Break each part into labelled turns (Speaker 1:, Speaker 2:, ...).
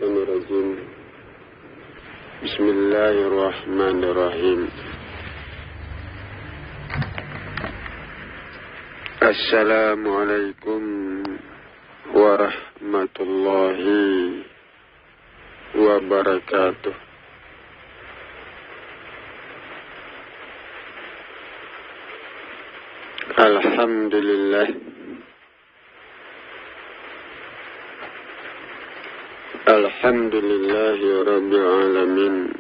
Speaker 1: Minasyaitonirrajim. Bismillahirrahmanirrahim. Assalamualaikum warahmatullahi wabarakatuh. Alhamdulillah. Alhamdulillahi rabbil alamin.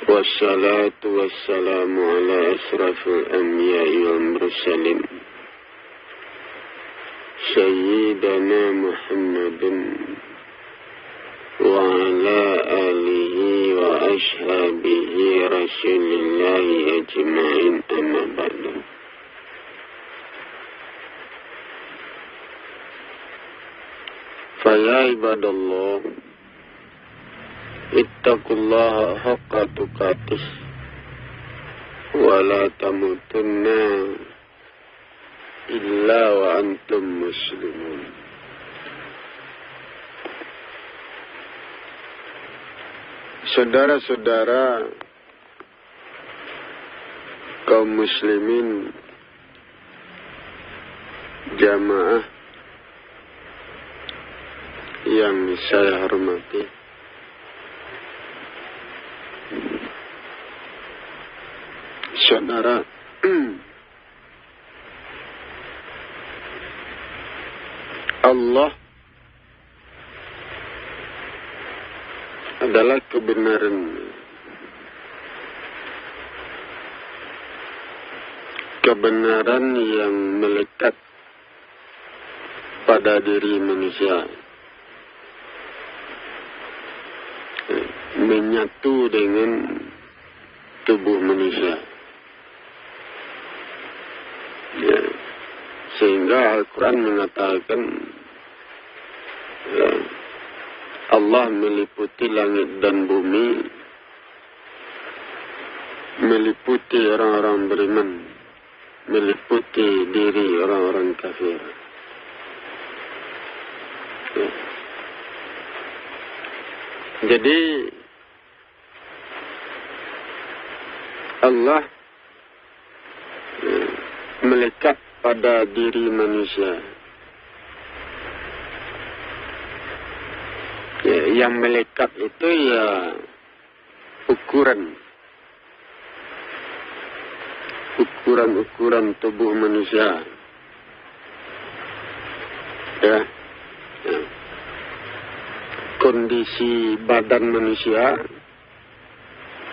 Speaker 1: Wassalatu wassalamu ala asrafil anbiya'i wal mursalin Sayyidina Muhammadin wa ala alihi wa ashabihi rasulillahi ajma'in, amma ba'du. Faya ibadallah, ittaqullaha haqqa tuqatih wa la tamutunna illa wa antum muslimun. Saudara-saudara kaum muslimin, jamaah yang saya hormati, saudara, Allah adalah kebenaran. Kebenaran yang melekat pada diri manusia, menyatu dengan tubuh manusia, ya, sehingga Al-Quran mengatakan, ya, Allah meliputi langit dan bumi, meliputi orang-orang beriman, meliputi diri orang-orang kafir. Ya. Jadi Allah melekat pada diri manusia. Ya, yang melekat itu ya ukuran tubuh manusia. Ya. Ya. Kondisi badan manusia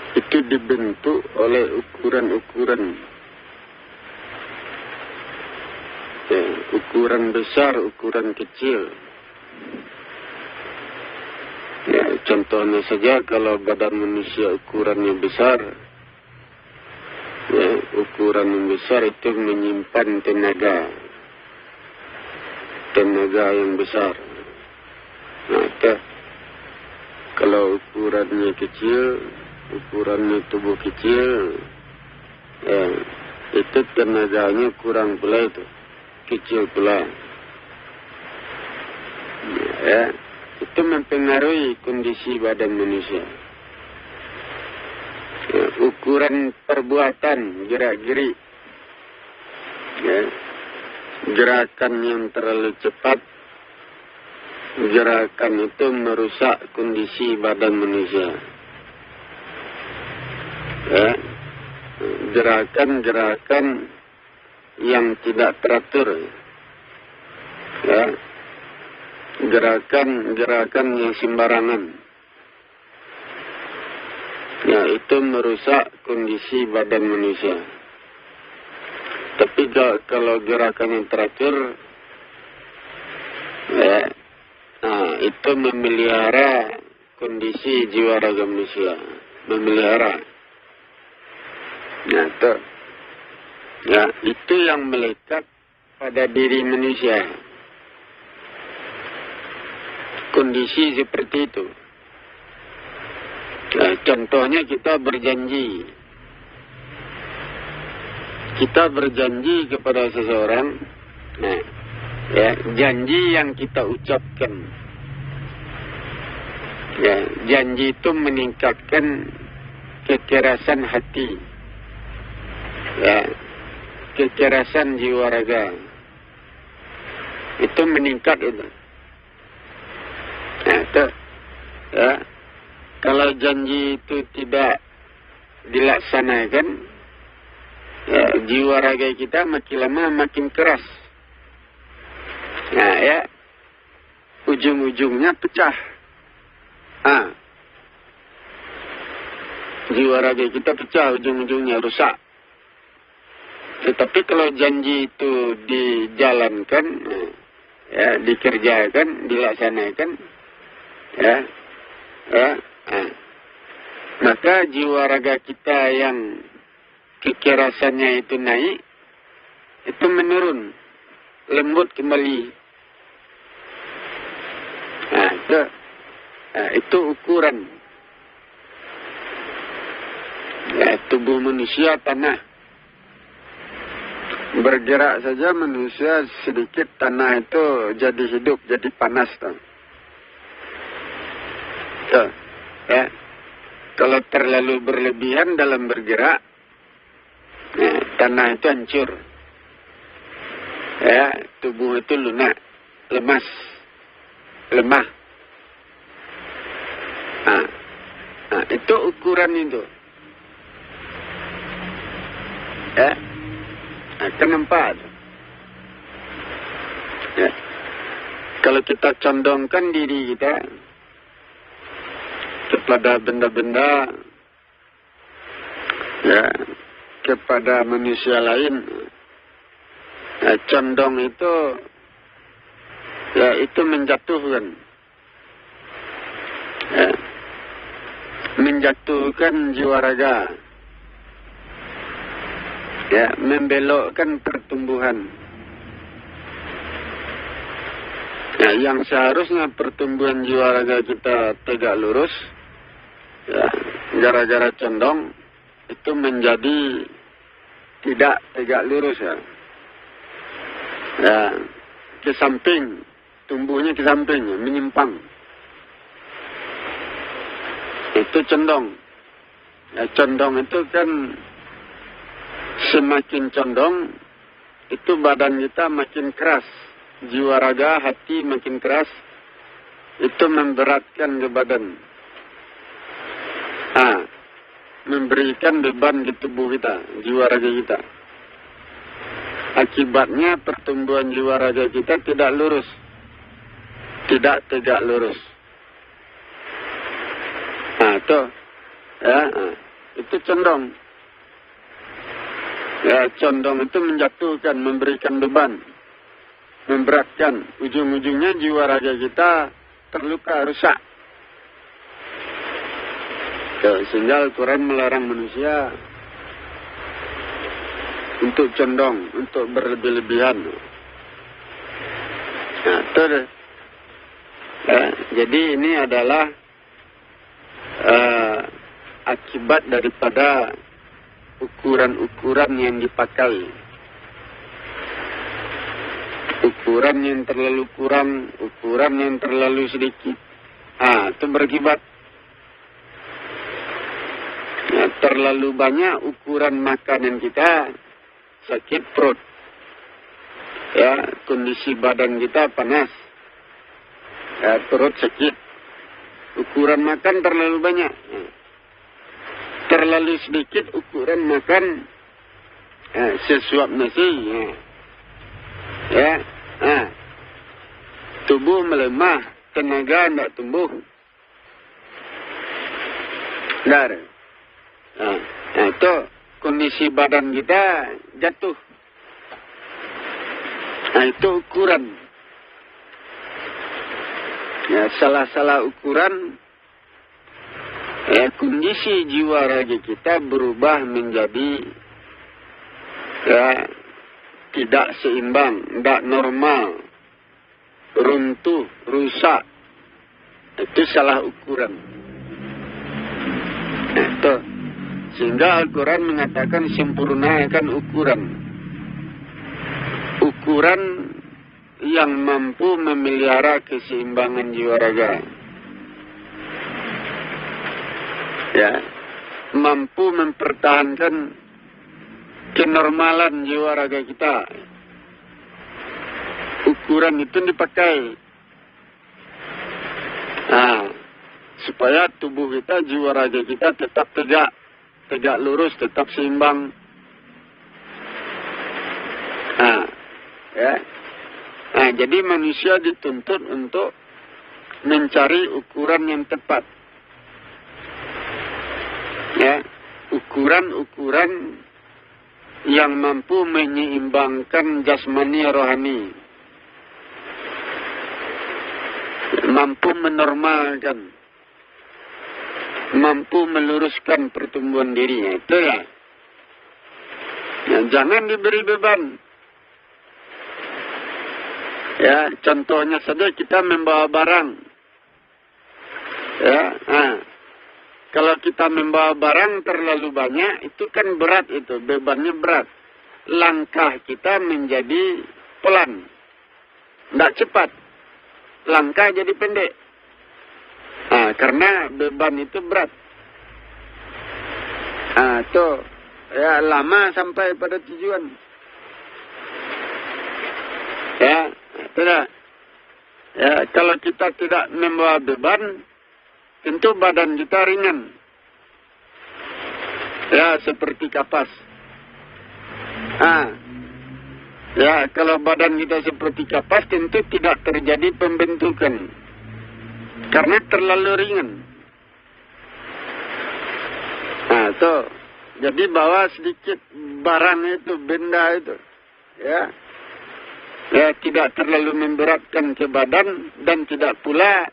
Speaker 1: itu dibentuk oleh ukuran-ukuran, ya, ukuran besar, ukuran kecil. Ya, contohnya saja kalau badan manusia ukurannya besar, ya, ukuran yang besar itu menyimpan tenaga yang besar. Nah, kalau ukurannya kecil, ukurannya tubuh kecil, ya, itu tenaganya kurang pula, itu kecil pula. Ya, itu mempengaruhi kondisi badan manusia. Ya, ukuran perbuatan, gerak-gerik, ya, gerakan yang terlalu cepat, gerakan itu merusak kondisi badan manusia. Ya, gerakan-gerakan yang tidak teratur, ya, gerakan-gerakan yang sembarangan, ya, itu merusak kondisi badan manusia. Tapi kalau gerakan yang teratur, ya, nah, itu memelihara kondisi jiwa raga manusia, memelihara. Nah, itu yang melekat pada diri manusia. Kondisi seperti itu. Nah, contohnya kita berjanji. Kita berjanji kepada seseorang. Nah, ya, janji yang kita ucapkan Ya, janji itu meningkatkan kekerasan hati. Ya, kekerasan jiwa raga. Itu meningkat itu. Nah, itu. Ya. Kalau janji itu tidak dilaksanakan, ya, jiwa raga kita makin lama makin keras. Nah, ya, ujung-ujungnya pecah. Jiwa raga kita pecah, ujung-ujungnya rusak. Tetapi kalau janji itu dijalankan, ya, dikerjakan, dilaksanakan, ya, maka jiwa raga kita yang kekerasannya itu naik, itu menurun, lembut kembali. Itu ukuran. Ya, tubuh manusia tanah. Bergerak saja manusia sedikit, tanah itu jadi hidup, jadi panas. Ya. Kalau terlalu berlebihan dalam bergerak, ya, tanah itu hancur. Ya, tubuh itu lunak, lemas, lemah. Itu ukuran itu. Ya. Kenapa? Ya. Kalau kita condongkan diri kita kepada benda-benda, ya, kepada manusia lain, ya, condong itu, ya, itu menjatuhkan, ya, menjatuhkan jiwa raga. Ya, membelokkan pertumbuhan. Ya, yang seharusnya pertumbuhan jiwa raga kita tegak lurus, ya, gara-gara condong, itu menjadi tidak tegak lurus, ya. Ya, ke samping, tumbuhnya ke samping, menyimpang. Itu condong. Ya, condong itu kan semakin condong, itu badan kita makin keras. Jiwa raga, hati makin keras. Itu memberatkan ke badan. Memberikan beban di tubuh kita, jiwa raga kita. Akibatnya pertumbuhan jiwa raga kita tidak lurus. Tidak tegak lurus. Itu condong. Ya, condong itu menjatuhkan, memberikan beban, memberatkan. Ujung-ujungnya jiwa raga kita terluka, rusak. Sehingga Al-Quran melarang manusia untuk condong, untuk berlebih-lebihan. Jadi ini adalah akibat daripada ukuran-ukuran yang dipakai. Ukuran yang terlalu kurang, ukuran yang terlalu sedikit. Itu berakibat. Ya, terlalu banyak ukuran makanan kita, sakit perut. Ya, kondisi badan kita panas. Ya, perut sakit. Ukuran makan terlalu banyak. Terlalu sedikit ukuran makan, sesuap nasi. Ya. Tubuh melemah, tenaga tidak tumbuh. Itu kondisi badan kita jatuh. Itu ukuran. Ya, salah-salah ukuran, ya, kondisi jiwa raga kita berubah menjadi, ya, tidak seimbang, tidak normal, runtuh, rusak. Itu salah ukuran. Itu. Sehingga Al-Quran mengatakan sempurnakan ukuran. Ukuran yang mampu memelihara keseimbangan jiwa raga. ya, mampu mempertahankan kenormalan jiwa raga kita. Ukuran itu dipakai supaya tubuh kita, jiwa raga kita tetap tegak lurus, tetap seimbang. Jadi manusia dituntut untuk mencari ukuran yang tepat. Ya, ukuran-ukuran yang mampu menyeimbangkan jasmani rohani, mampu menormalkan, mampu meluruskan pertumbuhan dirinya. Itu ya. Jangan diberi beban. Ya, contohnya saja kita membawa barang. Ya, kalau kita membawa barang terlalu banyak, itu kan berat itu, bebannya berat. Langkah kita menjadi pelan, tidak cepat. Langkah jadi pendek. Karena beban itu berat. Tuh, ya lama sampai pada tujuan. Ya, tidak. Ya, kalau kita tidak membawa beban, tentu badan kita ringan. Ya, seperti kapas. Ya, kalau badan kita seperti kapas, tentu tidak terjadi pembentukan. Karena terlalu ringan. Tuh. Jadi bawa sedikit barang itu, benda itu. Ya. Ya, tidak terlalu memberatkan ke badan dan tidak pula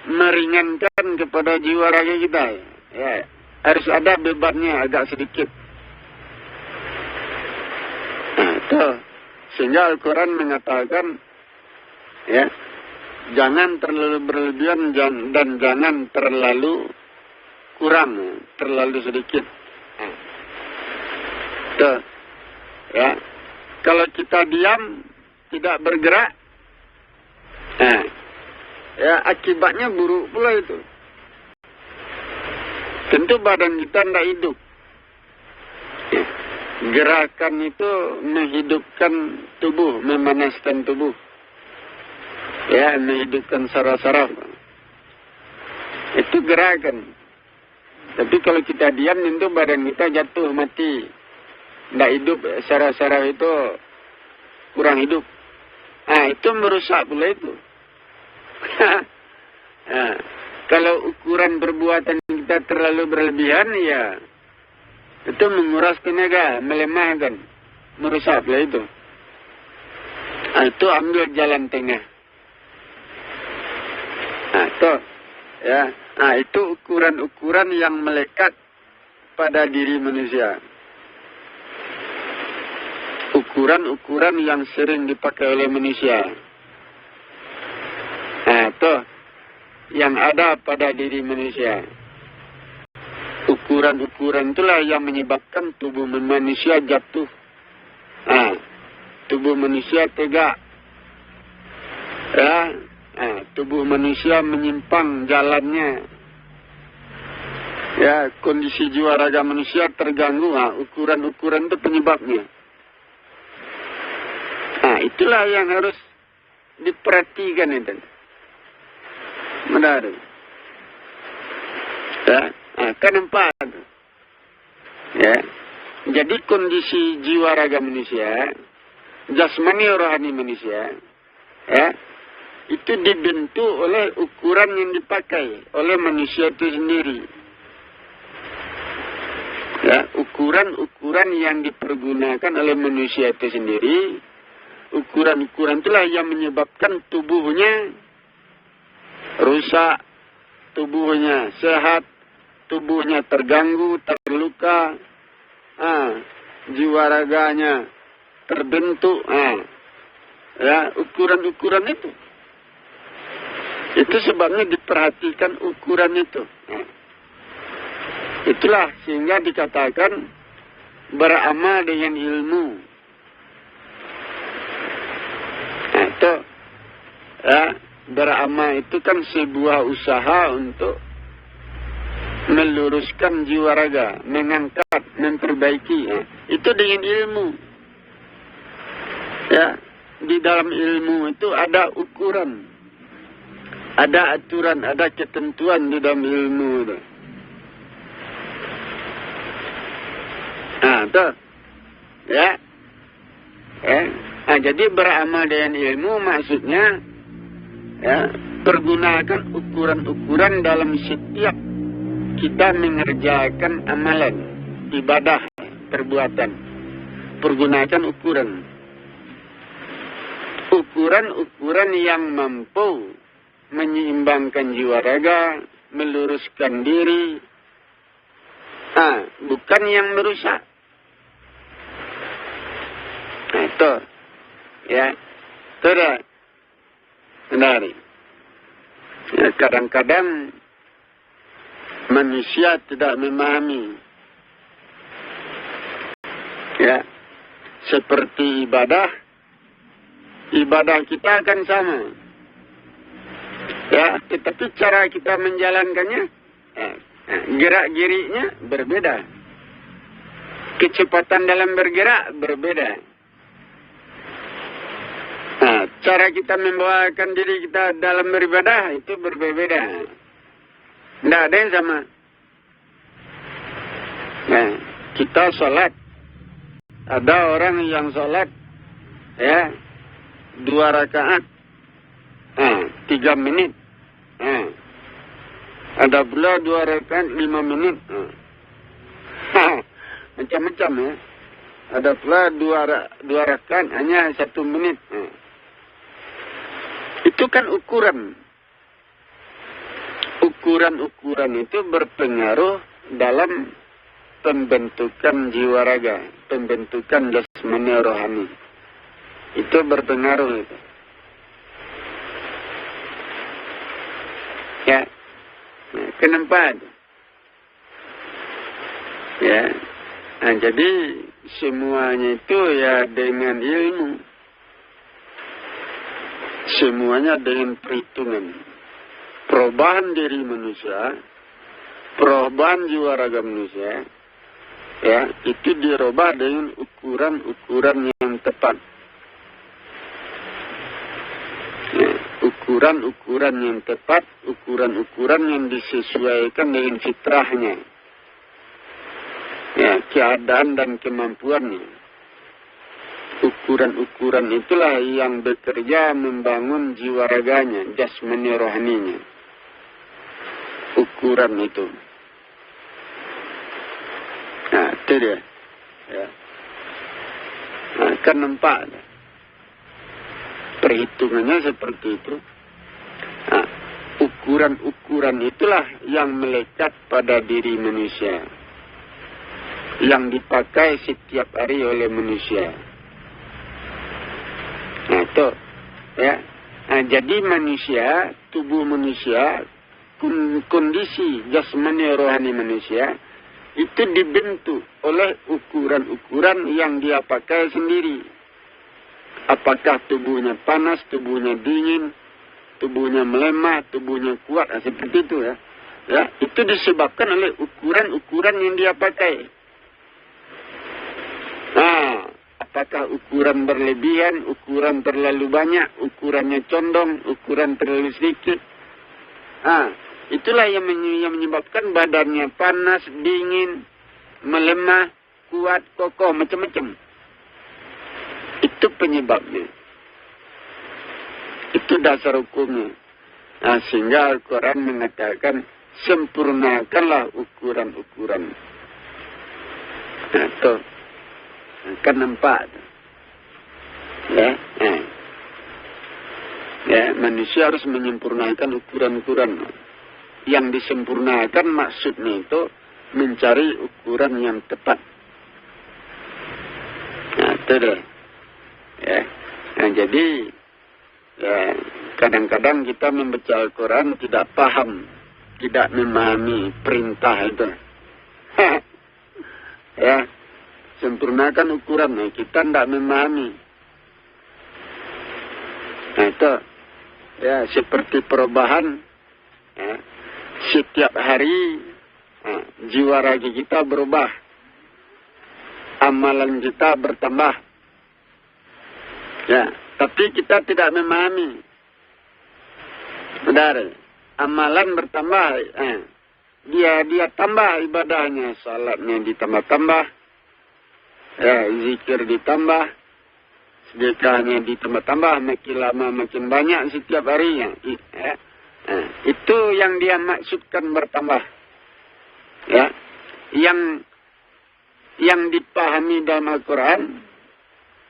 Speaker 1: meringankan kepada jiwa raga kita. Ya, harus ada bebannya agak sedikit. Tuh. Sehingga Al-Quran mengatakan, ya, jangan terlalu berlebihan dan jangan terlalu kurang, terlalu sedikit. Tuh. Ya. Kalau kita diam, tidak bergerak, ya akibatnya buruk pula itu. Tentu badan kita tidak hidup. Ya. Gerakan itu menghidupkan tubuh, memanaskan tubuh. Ya, menghidupkan saraf-saraf. Itu gerakan. Tapi kalau kita diam, tentu badan kita jatuh, mati. Tidak hidup, saraf-saraf itu kurang hidup. Itu merusak pula itu. Kalau ukuran perbuatan kita terlalu berlebihan, ya itu menguras tenaga, melemahkan, merusak pula itu. Itu ambil jalan tengah. Itu, ya. Itu ukuran-ukuran yang melekat pada diri manusia. Ukuran-ukuran yang sering dipakai oleh manusia. Itu yang ada pada diri manusia. Ukuran-ukuran itulah yang menyebabkan tubuh manusia jatuh. Tubuh manusia tegak. Ya, tubuh manusia menyimpang jalannya. Ya, kondisi jiwa raga manusia terganggu. Ukuran-ukuran itu penyebabnya. Itulah yang harus diperhatikan itu. Benar. Ya, kan nampak. Ya. Jadi kondisi jiwa raga manusia, jasmani rohani manusia, ya, itu dibentuk oleh ukuran yang dipakai oleh manusia itu sendiri. Ya, ukuran-ukuran yang dipergunakan oleh manusia itu sendiri. Ukuran-ukuran itulah yang menyebabkan tubuhnya rusak, tubuhnya sehat, tubuhnya terganggu, terluka, jiwa raganya terbentuk. Ya, ukuran-ukuran itu. Itu sebabnya diperhatikan ukuran itu. Itulah sehingga dikatakan beramal dengan ilmu. Itu, ya, beramal itu kan sebuah usaha untuk meluruskan jiwa raga, mengangkat, memperbaiki. Ya. Itu dengan ilmu. Ya, di dalam ilmu itu ada ukuran, ada aturan, ada ketentuan di dalam ilmu itu. Nah, tuh. Ya. Nah, jadi beramal dengan ilmu maksudnya ya, pergunakan ukuran-ukuran dalam setiap kita mengerjakan amalan, ibadah, perbuatan. Pergunakan ukuran. Ukuran-ukuran yang mampu menyeimbangkan jiwa raga, meluruskan diri. Bukan yang merusak. Nah, itu. Ya. Itu dah. Benar. Ya, kadang-kadang manusia tidak memahami. Ya. Seperti ibadah kita akan sama. Ya, tetapi cara kita menjalankannya, gerak-geriknya berbeda. Kecepatan dalam bergerak berbeda. Nah, cara kita membawakan diri kita dalam beribadah itu berbeda. Tidak ada yang sama. Nah, kita sholat. Ada orang yang sholat, ya, 2 rakaat, 3 menit. Ada pula 2 rakaat 5 menit. Macam-macam ya. Ada pula 2 rakaat hanya 1 menit. Itu kan ukuran. Ukuran-ukuran itu berpengaruh dalam pembentukan jiwa raga, pembentukan jasmani rohani. Itu berpengaruh itu. Ya. Nah, kenapa? Ya. Nah, jadi semuanya itu ya dengan ilmu. Semuanya dengan perhitungan. Perubahan diri manusia, perubahan jiwa raga manusia, ya, itu dirubah dengan ukuran-ukuran yang tepat. Ya, ukuran-ukuran yang tepat, ukuran-ukuran yang disesuaikan dengan fitrahnya. Ya, keadaan dan kemampuannya. Ukuran-ukuran itulah yang bekerja membangun jiwa raganya, jasmani rohaninya. Ukuran itu. Nah, itu dia. Ya. Nah, kan nampak. Perhitungannya seperti itu. Nah, ukuran-ukuran itulah yang melekat pada diri manusia. Yang dipakai setiap hari oleh manusia. Nah, itu. Ya. Nah, jadi manusia, tubuh manusia, kondisi jasmani rohani manusia, itu dibentuk oleh ukuran-ukuran yang dia pakai sendiri. Apakah tubuhnya panas, tubuhnya dingin, tubuhnya melemah, tubuhnya kuat, seperti itu ya. Ya, itu disebabkan oleh ukuran-ukuran yang dia pakai. Nah, apakah ukuran berlebihan, ukuran terlalu banyak, ukurannya condong, ukuran terlalu sedikit. Nah, itulah yang menyebabkan badannya panas, dingin, melemah, kuat, kokoh, macam-macam. Itu penyebabnya. Itu dasar hukumnya. Nah, sehingga Al-Quran mengatakan, sempurnakanlah ukuran-ukuran. Nah, itu. Kan nampak. Ya, ya, manusia harus menyempurnakan ukuran-ukuran. Yang disempurnakan maksudnya itu mencari ukuran yang tepat. Nah, itu deh. Ya. Nah, jadi ya, kadang-kadang kita membaca Al-Quran tidak paham, tidak memahami perintah itu. Ya, sempurnakan ukuran. Nah, kita tidak memahami. Nah, itu ya seperti perubahan. Ya, setiap hari jiwa raga kita berubah. Amalan kita bertambah. Ya, tapi kita tidak memahami. Saudara, amalan bertambah. Dia tambah ibadahnya, salatnya ditambah-tambah. Ya, zikir ditambah. Sedekahnya ditambah-tambah, makin lama makin banyak setiap harinya. Itu yang dia maksudkan bertambah. Ya, yang dipahami dalam Al-Quran,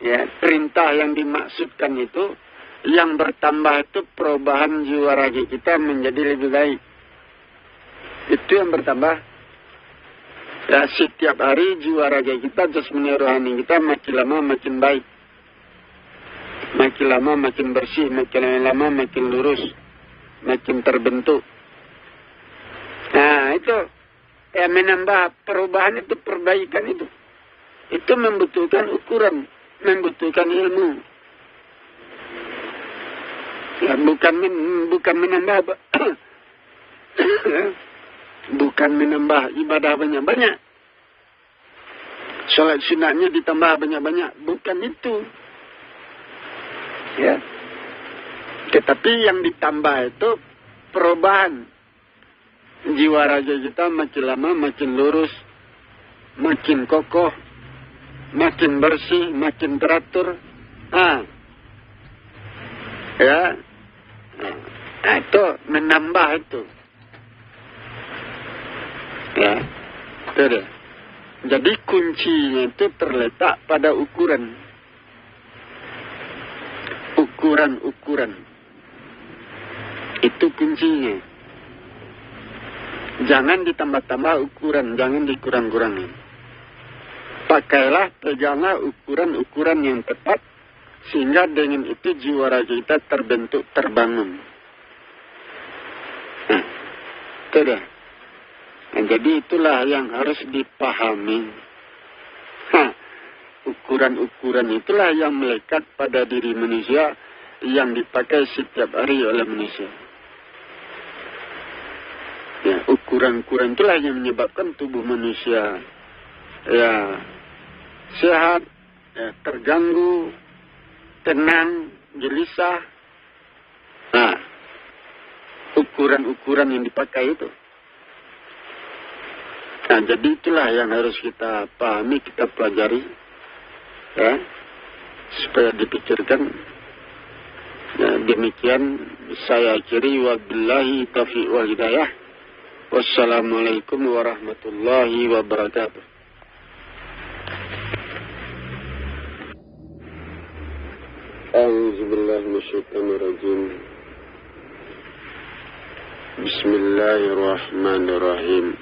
Speaker 1: ya, perintah yang dimaksudkan itu, yang bertambah itu perubahan jiwa raga kita menjadi lebih baik. Itu yang bertambah. Ya, setiap hari jiwa raga kita, jasmani rohani kita makin lama makin baik. Makin lama makin bersih, makin lama makin lurus, makin terbentuk. Nah, itu ya, menambah perubahan itu, perbaikan itu. Itu membutuhkan ukuran, membutuhkan ilmu. Ya, bukan menambah bukan menambah ibadah banyak-banyak. Salat sunatnya ditambah banyak-banyak, bukan itu. Ya. Tetapi yang ditambah itu perubahan. Jiwa raga kita makin lama makin lurus, makin kokoh, makin bersih, makin teratur. Ya. Itu menambah itu. Ya. Itu dia. Jadi kuncinya itu terletak pada ukuran. Ukuran. Itu kuncinya. Jangan ditambah-tambah ukuran, jangan dikurang-kurangi. Pakailah, peganglah ukuran-ukuran yang tepat, sehingga dengan itu jiwa raga kita terbentuk, terbangun. Itu dah. Nah, jadi itulah yang harus dipahami. Ukuran-ukuran itulah yang melekat pada diri manusia, yang dipakai setiap hari oleh manusia. Ya, ukuran-ukuran itulah yang menyebabkan tubuh manusia ya sehat, ya, terganggu, tenang, gelisah. Nah, ukuran-ukuran yang dipakai itu. Nah, jadi itulah yang harus kita pahami, kita pelajari, ya, supaya dipikirkan. Ya, demikian saya akhiri, wabillahi taufiq wal hidayah. Wassalamualaikum warahmatullahi wabarakatuh. A'udzubillahi minasyaitonirrajim. Bismillahirrahmanirrahim.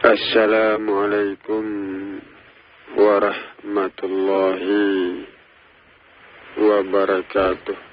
Speaker 1: Assalamualaikum warahmatullahi wabarakatuh.